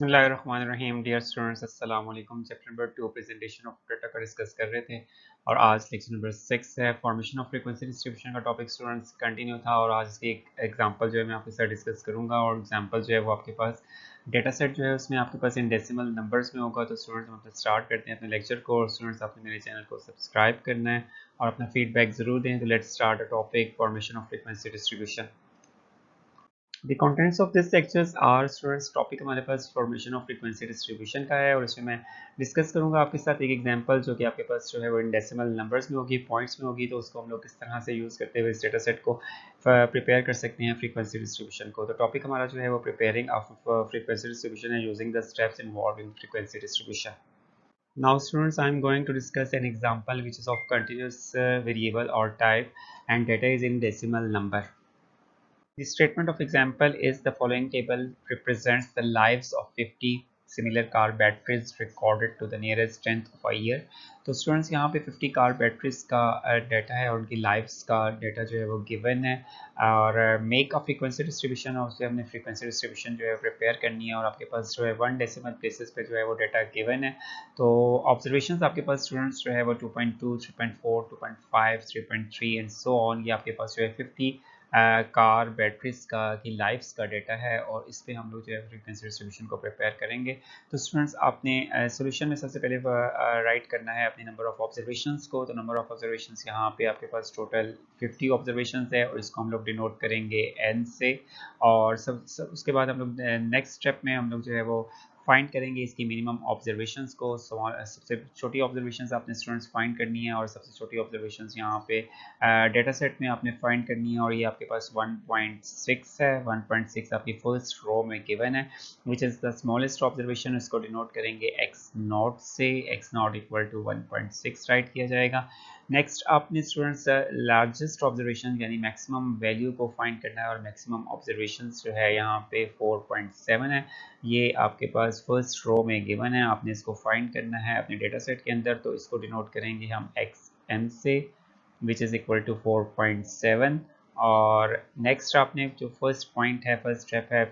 बिस्मिल्लाहिर्रहमानिर्रहीम। Dear students, अस्सलाम वालेकुम। Chapter number 2 presentation of data का डिस्कस कर रहे थे और आज लेक्चर नंबर 6 है फॉर्मेशन ऑफ फ्रीक्वेंसी डिस्ट्रीब्यूशन का टॉपिक स्टूडेंट्स कंटिन्यू था और आज इसकी एक एग्जांपल जो है मैं आपके साथ डिस्कस करूंगा और एग्जांपल जो है वो आपके पास डेटा सेट जो है उसमें आपके पास इन डेसिमल नंबर्स में होगा। तो स्टूडेंट्स हम अपना स्टार्ट करते हैं अपने लेक्चर को और स्टूडेंट्स आपने मेरे चैनल को सब्सक्राइब करना है और अपना फीडबैक ज़रूर दें। तो let's start a topic formation of frequency distribution. The contents of this lectures are students topic हमारे पास फॉर्मेशन ऑफ फ्रीक्वेंसी डिस्ट्रीब्यूशन का है और इसमें मैं डिस्कस करूंगा आपके साथ एक एग्जांपल जो कि आपके पास जो है वो इन डेसिमल नंबर्स में होगी, पॉइंट्स में होगी। तो उसको हम लोग किस तरह से यूज़ करते हुए इस डेटा सेट को प्रिपेयर कर सकते हैं फ्रीक्वेंसी डिस्ट्रीब्यूशन को। तो टॉपिक हमारा जो है वो प्रिपेयरिंग ऑफ फ्रीक्वेंसी डिस्ट्रीब्यूशन है using the steps involve in frequency distribution. Now students, I am going to discuss an example which is of continuous variable or type and data is in decimal number. The statement of example is the following table represents the lives of 50 similar car batteries recorded to the nearest tenth of a year. तो students यहाँ पे 50 car batteries का data है और उनकी lives का data जो है वो गिवन है और मेक ऑफ फ्रीक्वेंसी डिस्ट्रीब्यूशन और उससे हमने फ्रीक्वेंसी डिस्ट्रीब्यूशन जो है प्रिपेयर करनी है और आपके पास जो है 1 डेसिमल प्लेसेस पे जो है वो डाटा गिवन है। तो ऑब्जर्वेशंस आपके पास स्टूडेंट्स जो है वो 2.2, 3.4, 2.5, 3.3 एंड सो ऑन। ये आपके पास जो है 50 कार बैटरीज का की लाइफ्स का डाटा है और इस पे हम लोग जो है फ्रीक्वेंसी डिस्ट्रीब्यूशन को प्रिपेयर करेंगे। तो स्टूडेंट्स आपने सॉल्यूशन में सबसे पहले राइट करना है अपने नंबर ऑफ ऑब्जर्वेशंस को। तो नंबर ऑफ ऑब्जर्वेशंस यहाँ पे आपके पास टोटल 50 ऑब्जर्वेशंस है और इसको हम लोग डिनोट करेंगे n से। और सब उसके बाद हम लोग नेक्स्ट स्टेप में हम लोग जो है वो फाइंड करेंगे इसकी मिनिमम ऑब्जर्वेशंस को। सबसे छोटी ऑब्जर्वेशंस आपने स्टूडेंट्स फाइंड करनी है और सबसे छोटी ऑब्जर्वेशंस यहाँ पे डेटा सेट में आपने फाइंड करनी है और ये आपके पास 1.6 है। 1.6 आपकी फर्स्ट रो में गिवन है which is the smallest observation. इसको डिनोट करेंगे x नॉट से। x naught equal to 1.6 write किया जाएगा। नेक्स्ट आपने स्टूडेंट्स लार्जेस्ट ऑब्जर्वेशन यानी मैक्सिमम वैल्यू को फाइंड करना है और मैक्सिमम ऑब्जर्वेशन जो है यहाँ पे 4.7 है। ये आपके पास फर्स्ट रो में गिवन है, आपने इसको फाइंड करना है अपने डेटा सेट के अंदर। तो इसको डिनोट करेंगे हम xm से विच इज़ इक्वल टू 4.7। और नेक्स्ट आपने जो फर्स्ट पॉइंट है, फर्स्ट स्टेप है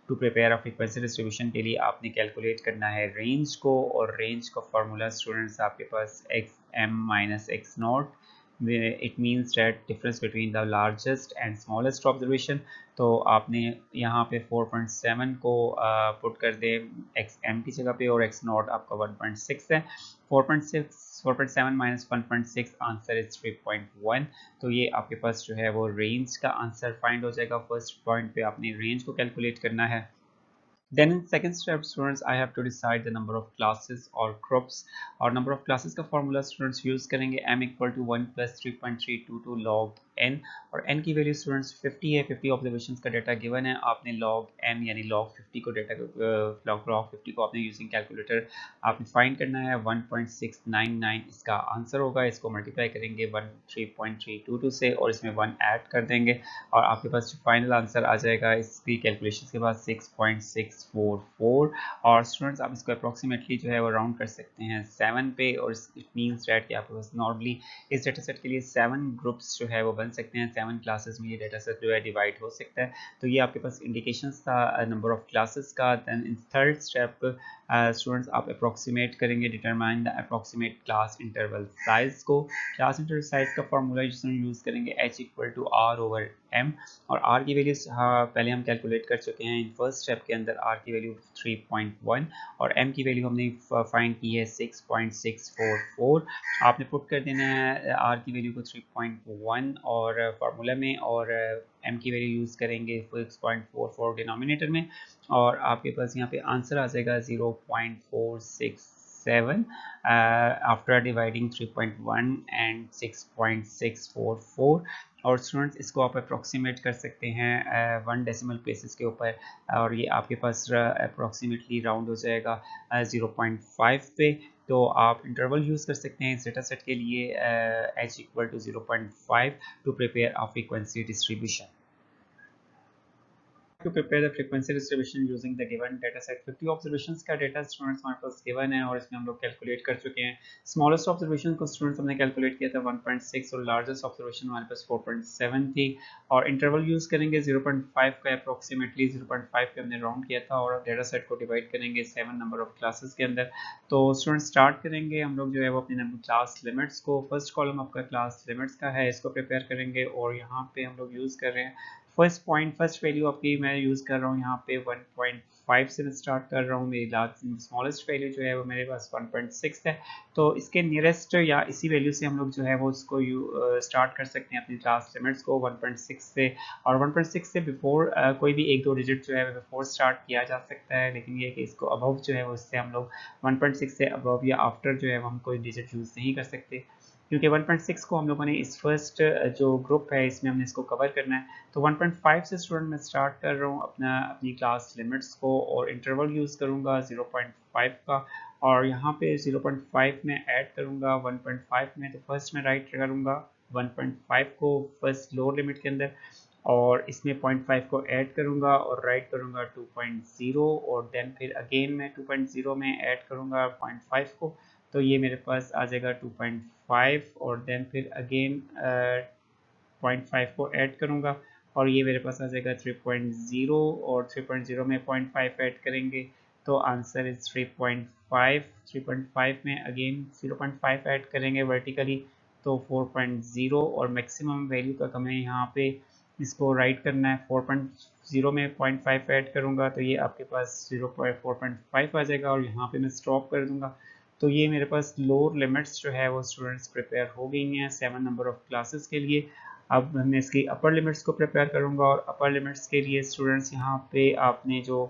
to prepare a frequency distribution के लिए आपने कैलकुलेट करना है रेंज को और रेंज का फार्मूला स्टूडेंट्स आपके पास x m minus x naught. It means that difference between the largest and smallest observation. तो आपने यहाँ पे 4.7 को पुट कर दे एक्स एम की जगह पे और एक्स नॉट आपका 1.6 है। 4.7 माइनस 1.6 आंसर इज 3.1। तो ये आपके पास जो है वो रेंज का आंसर फाइंड हो जाएगा। फर्स्ट पॉइंट पे आपने रेंज को कैलकुलेट करना है। Then in second step students I have to decide the number of classes or groups और number of classes का formula students use करेंगे m equal to 1 plus 3.322 log n और n की वैल्यू स्टूडेंट्स 50 है। 50 observations का data given है। आपने log n यानी log 50 को डाटा log 50 को आपने यूजिंग कैलकुलेटर आपने फाइंड करना है। 1.699 इसका आंसर होगा। इसको मल्टीप्लाई करेंगे 3.322 से और इसमें 1 ऐड कर देंगे और आपके पास जो फाइनल आंसर आ जाएगा इसकी कैलकुलेशन के बाद 6.644। और स्टूडेंट्स आप इसको अप्रॉक्सीमेटली जो है वो राउंड कर सकते हैं 7 पे और इट मीन्स डैट कि आपके पास नॉर्मली इस डेटा सेट के लिए 7 ग्रुप्स जो है वो बन सकते हैं। 7 क्लासेस में ये डेटा सेट जो है डिवाइड हो सकता है। तो ये आपके पास इंडिकेशंस था नंबर ऑफ क्लासेस का। Then in third step students आप अप्रॉक्सीमेट करेंगे determine the approximate class interval size को। क्लास इंटरवल साइज का फॉर्मूला जिसमें यूज़ करेंगे h equal to R over m और r की वैल्यू पहले हम कैलकुलेट कर चुके हैं इन फर्स्ट स्टेप के अंदर। r की वैल्यू 3.1 और m की वैल्यू हमने फाइंड की है 6.644। आपने पुट कर देना है r की वैल्यू को 3.1 और फार्मूला में और m की वैल्यू यूज़ करेंगे 6.44 डिनोमिनेटर में और आपके पास यहाँ पे आंसर आ जाएगा 0.467 आफ्टर डिवाइडिंग 3.1 एंड 6.644। और स्टूडेंट्स इसको आप अप्रॉक्सीमेट कर सकते हैं 1 डेसिमल प्लेसेस के ऊपर और ये आपके पास अप्रॉक्सीमेटली राउंड हो जाएगा 0.5 पे। तो आप इंटरवल यूज़ कर सकते हैं इस डेटा सेट के लिए h equal to 0.5 to prepare a frequency distribution. to prepare the frequency distribution using the given data set. 50 observations का डेटा स्टूडेंट्स हमारे पास गिवन है और इसमें हम लोग कैलकुलेट कर चुके हैं। स्मॉलेस्ट ऑब्जर्वेशन को स्टूडेंट्स हमने कैलकुलेट किया था 1.6 और लार्जेस्ट ऑब्जर्वेशन हमारे पास 4.7 थी और इंटरवल यूज़ करेंगे 0.5 का अप्रोक्सीमेटली 0.5 पे हमने राउंड किया था और डेटा सेट को डिवाइड करेंगे 7 नंबर ऑफ क्लासेस के अंदर। तो स्टूडेंट्स स्टार्ट करेंगे हम लोग जो है वो अपनी क्लास लिमिट्स को, फर्स्ट कॉलम आपका क्लास लिमिट्स का है, इसको प्रिपेयर करेंगे और यहाँ पे हम लोग यूज़ कर रहे हैं फर्स्ट वैल्यू आपकी मैं यूज़ कर रहा हूँ यहाँ पे 1.5 से मैं स्टार्ट कर रहा हूँ। मेरी लास्ट स्मॉलेस्ट वैल्यू जो है वो मेरे पास 1.6 है, तो इसके नियरेस्ट या इसी वैल्यू से हम लोग जो है वो उसको स्टार्ट कर सकते हैं अपनी क्लास लिमिट्स को 1.6 से। और 1.6 से बिफोर कोई भी एक दो डिजिट जो है बिफोर स्टार्ट किया जा सकता है, लेकिन ये कि इसको अबव जो है वो इससे हम लोग 1.6 से अबव या आफ्टर जो है वो हम कोई डिजिट यूज़ नहीं कर सकते, क्योंकि 1.6 को हम लोगों ने इस फर्स्ट जो ग्रुप है इसमें हमने इसको कवर करना है। तो 1.5 से स्टूडेंट मैं स्टार्ट कर रहा हूँ अपनी क्लास लिमिट्स को और इंटरवल यूज़ करूँगा 0.5 का और यहाँ पे 0.5 में ऐड करूँगा 1.5 में। तो फर्स्ट में राइट करूँगा 1.5 को फर्स्ट लोअर लिमिट के अंदर और इसमें 0.5 को ऐड करूँगा और राइट करूँगा 2.0 और देन फिर अगेन मैं 2.0 में ऐड करूँगा 0.5 को, तो ये मेरे पास आ जाएगा 2.5 और देन फिर अगेन 0.5 को ऐड करूँगा और ये मेरे पास आ जाएगा 3.0 और 3.0 में 0.5 ऐड करेंगे तो आंसर इज 3.5। 3.5 में अगेन 0.5 ऐड करेंगे वर्टिकली तो 4.0 और मैक्सिमम वैल्यू का हमें यहाँ पे इसको राइट करना है। 4.0 में 0.5 ऐड करूँगा तो ये आपके पास 4.5 आ जाएगा और यहाँ पे मैं स्टॉप कर दूँगा। तो ये मेरे पास लोअर लिमिट्स जो है वो स्टूडेंट्स प्रिपेयर हो गई हैं 7 नंबर ऑफ क्लासेस के लिए। अब मैं इसकी अपर लिमिट्स को प्रिपेयर करूँगा और अपर लिमिट्स के लिए स्टूडेंट्स यहाँ पे आपने जो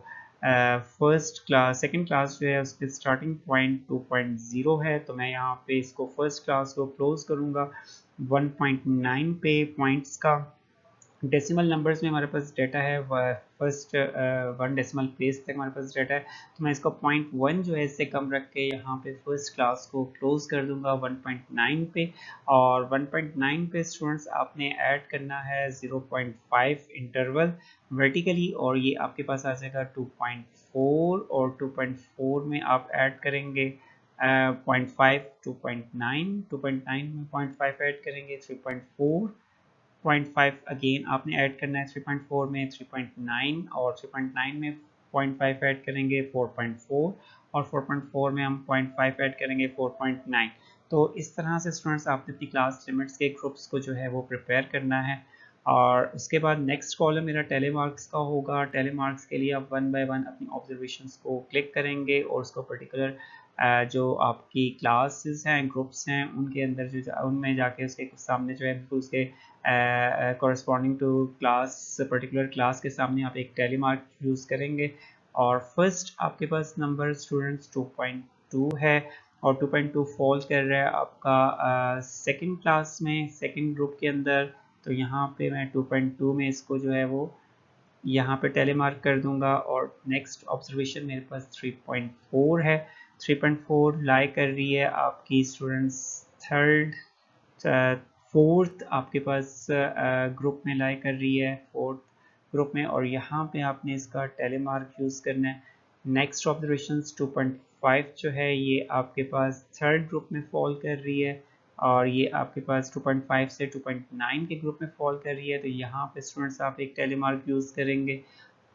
सेकंड क्लास जो है उसके स्टार्टिंग पॉइंट 2.0 है, तो मैं यहाँ पे इसको फर्स्ट क्लास को क्लोज करूँगा 1.9 पे पॉइंट्स का। डेसिमल नंबर्स में हमारे पास डेटा है फर्स्ट 1 डेसिमल प्लेस तक हमारे पास डेटा है, तो मैं इसको 0.1 जो है इससे कम रख के यहाँ पे फर्स्ट क्लास को क्लोज कर दूंगा 1.9 पे और 1.9 पे स्टूडेंट्स आपने ऐड करना है 0.5 इंटरवल वर्टिकली और ये आपके पास आ जाएगा 2.4 और 2.4 में आप ऐड करेंगे 0.5 2.9 में 0.5 ऐड करेंगे 3.4 0.5 अगेन आपने ऐड करना है 3.4 में 3.9 और 3.9 में 0.5 ऐड करेंगे 4.4 और 4.4 में हम 0.5 ऐड करेंगे 4.9। तो इस तरह से स्टूडेंट्स आपने अपनी क्लास लिमिट्स के ग्रुप्स को जो है वो प्रिपेयर करना है और उसके बाद नेक्स्ट कॉलम मेरा टेलीमार्क्स का होगा। टेलीमार्क्स के लिए आप 1 बाय 1 अपनी ऑब्जर्वेशंस को क्लिक करेंगे और उसको पर्टिकुलर जो आपकी क्लासेस हैं ग्रुप्स हैं उनके अंदर जो उनमें जाके उसके सामने जो है उसके corresponding to class particular class के सामने आप एक टेलीमार्क यूज़ करेंगे और फर्स्ट आपके पास नंबर स्टूडेंट्स 2.2 है और 2.2 फॉल कर रहा है आपका सेकंड क्लास में सेकंड ग्रुप के अंदर। तो यहाँ पे मैं 2.2 में इसको जो है वो यहाँ पे टेलीमार्क कर दूंगा और नेक्स्ट ऑब्जर्वेशन मेरे पास 3.4 है। 3.4 लाई कर रही है आपकी स्टूडेंट्स थर्ड फोर्थ आपके पास ग्रुप में लाई कर रही है फोर्थ ग्रुप में और यहाँ पे आपने इसका टेलीमार्क यूज़ करना है। नेक्स्ट ऑब्जर्वेशन 2.5 जो है ये आपके पास थर्ड ग्रुप में फॉल कर रही है और ये आपके पास 2.5 से 2.9 के ग्रुप में फॉल कर रही है, तो यहाँ पे स्टूडेंट्स आप एक टेलीमार्क यूज़ करेंगे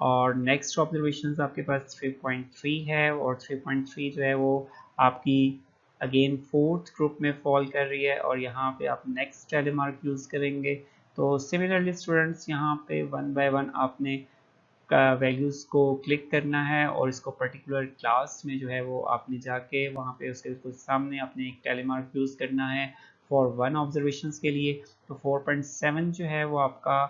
और नेक्स्ट ऑब्जर्वेशंस आपके पास 3.3 है और 3.3 जो है वो आपकी अगेन फोर्थ ग्रुप में फॉल कर रही है और यहाँ पे आप नेक्स्ट टेलीमार्क यूज़ करेंगे। तो सिमिलरली स्टूडेंट्स यहाँ पे 1 बाय 1 आपने वैल्यूज़ को क्लिक करना है और इसको पर्टिकुलर क्लास में जो है वो आपने जाके वहाँ पे उसके बिल्कुल सामने अपने एक टेलीमार्क यूज़ करना है फॉर 1 ऑब्जर्वेशंस के लिए। तो 4.7 जो है वो आपका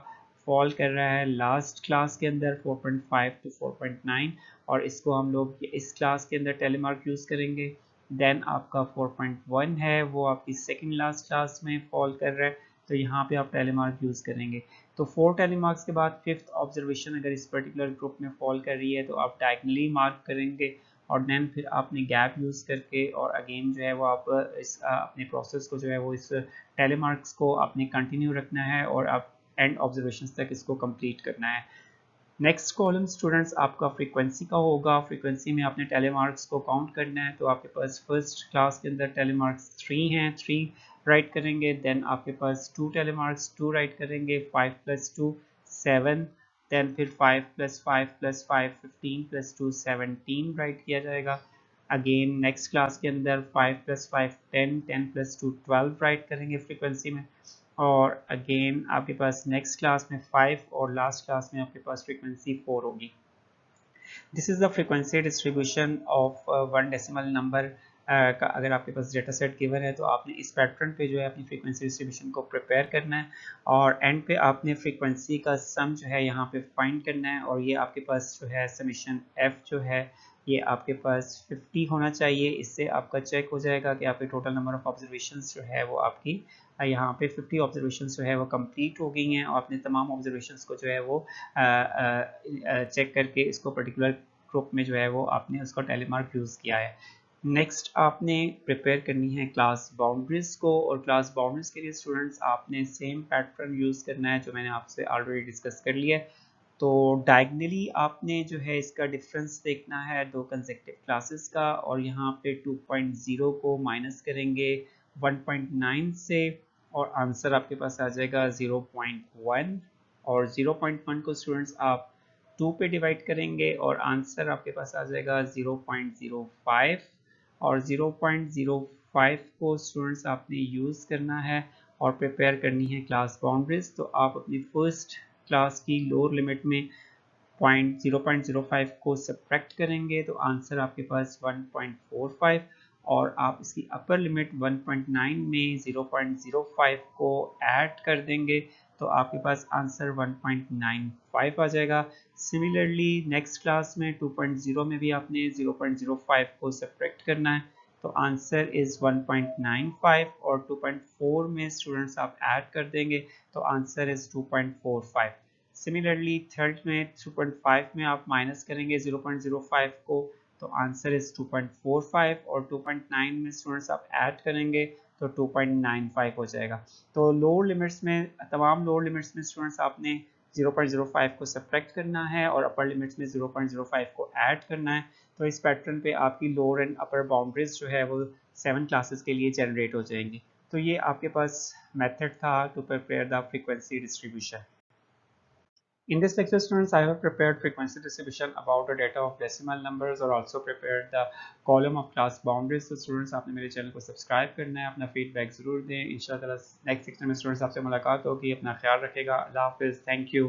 फॉल कर रहा है लास्ट क्लास के अंदर 4.5 टू 4.9 और इसको हम लोग इस क्लास के अंदर टेलीमार्क यूज़ करेंगे। देन आपका 4.1 है वो आपकी सेकेंड लास्ट क्लास में फॉल कर रहा है, तो यहाँ पे आप टेलीमार्क यूज़ करेंगे। तो 4 टेलीमार्क्स के बाद फिफ्थ ऑब्जर्वेशन अगर इस पर्टिकुलर ग्रुप में फॉल कर रही है तो आप डायगनली मार्क करेंगे और देन फिर आपने गैप यूज़ करके और अगेन जो है वो आप इस अपने प्रोसेस को जो है वो इस टेलीमार्क्स को आपने कंटिन्यू रखना है और आप एंड ऑब्जर्वेशन तक इसको कंप्लीट करना है। नेक्स्ट कॉलम स्टूडेंट्स आपका फ्रीक्वेंसी का होगा। फ्रीक्वेंसी में आपने टेलीमार्क्स को काउंट करना है, तो आपके पास फर्स्ट क्लास के अंदर टेलीमार्क्स 3 हैं, 3 राइट करेंगे। देन आपके पास 2 टेलीमार्क्स 2 राइट करेंगे, 5 + 2 7। देन फिर 5 + 5 + 5 15 + 2 17 राइट किया जाएगा। अगेन नेक्स्ट क्लास के अंदर 5 + 5 10 10 + 2 12 राइट करेंगे फ्रीक्वेंसी में। और अगेन आपके पास नेक्स्ट क्लास में 5 और लास्ट क्लास में आपके पास फ्रीक्वेंसी 4 होगी। This is the frequency distribution of one decimal number का अगर आपके पास डेटा सेट गिवन है तो आपने इस पैटर्न पे जो है अपनी फ्रीक्वेंसी डिस्ट्रीब्यूशन को प्रिपेयर करना है और एंड पे आपने फ्रीक्वेंसी का सम जो है यहाँ पे फाइंड करना है। और ये आपके पास जो है समीशन एफ जो है ये आपके पास 50 होना चाहिए। इससे आपका चेक हो जाएगा कि आपके टोटल नंबर ऑफ ऑब्जर्वेशंस जो है वो आपकी यहाँ पे 50 ऑब्जर्वेशंस जो है वो कंप्लीट हो गई हैं और आपने तमाम ऑब्जर्वेशंस को जो है वो चेक करके इसको पर्टिकुलर ग्रुप में जो है वो आपने उसका टेलीमार्क यूज़ किया है। नेक्स्ट आपने प्रिपेयर करनी है क्लास बाउंड्रीज को और क्लास बाउंड्रीज के लिए स्टूडेंट्स आपने सेम पैटर्न यूज़ करना है जो मैंने आपसे ऑलरेडी डिस्कस कर लिया है। तो डायगनली आपने जो है इसका डिफरेंस देखना है दो कंसेक्टिव क्लासेस का और यहाँ पे 2.0 को माइनस करेंगे 1.9 से और आंसर आपके पास आ जाएगा 0.1 और 0.1 को स्टूडेंट्स आप 2 पे डिवाइड करेंगे और आंसर आपके पास आ जाएगा 0.05 और 0.05 को स्टूडेंट्स आपने यूज़ करना है और प्रिपेयर करनी है क्लास बाउंड्रीज। तो आप अपनी फर्स्ट क्लास की लोअर लिमिट में 0.05 को सब्ट्रैक्ट करेंगे तो आंसर आपके पास 1.45 और आप इसकी अपर लिमिट 1.9 में 0.05 को ऐड कर देंगे तो आपके पास आंसर 1.95 आ जाएगा। सिमिलरली नेक्स्ट क्लास में 2.0 में भी आपने 0.05 को सब्ट्रैक्ट करना है तो आंसर इज़ 1.95 और 2.4 में स्टूडेंट्स आप ऐड कर देंगे तो आंसर इज़ 2.45। सिमिलरली थर्ड में 2.5 में आप माइनस करेंगे 0.05 को तो आंसर इज 2.45 और 2.9 में स्टूडेंट्स आप ऐड करेंगे तो 2.95 हो जाएगा। तो लोअर लिमिट्स में तमाम लोअर लिमिट्स में स्टूडेंट्स आपने 0.05 को सब्ट्रैक्ट करना है और अपर लिमिट्स में 0.05 को ऐड करना है। तो इस पैटर्न पे आपकी लोअर एंड अपर बाउंड्रीज जो है वो 7 क्लासेस के लिए जनरेट हो जाएंगी। तो ये आपके पास मेथड था to prepare the frequency distribution. In this lecture, students, I have prepared frequency distribution about the data of decimal numbers और also prepared the column of class boundaries. So students, आपने मेरे चैनल को subscribe करना है, अपना feedback जरूर दें। इंशाल्लाह नेक्स्ट सेक्शन में स्टूडेंट्स आपसे मुलाकात होगी। अपना ख्याल रखेगा। अल्लाह हाफिज़। Thank you.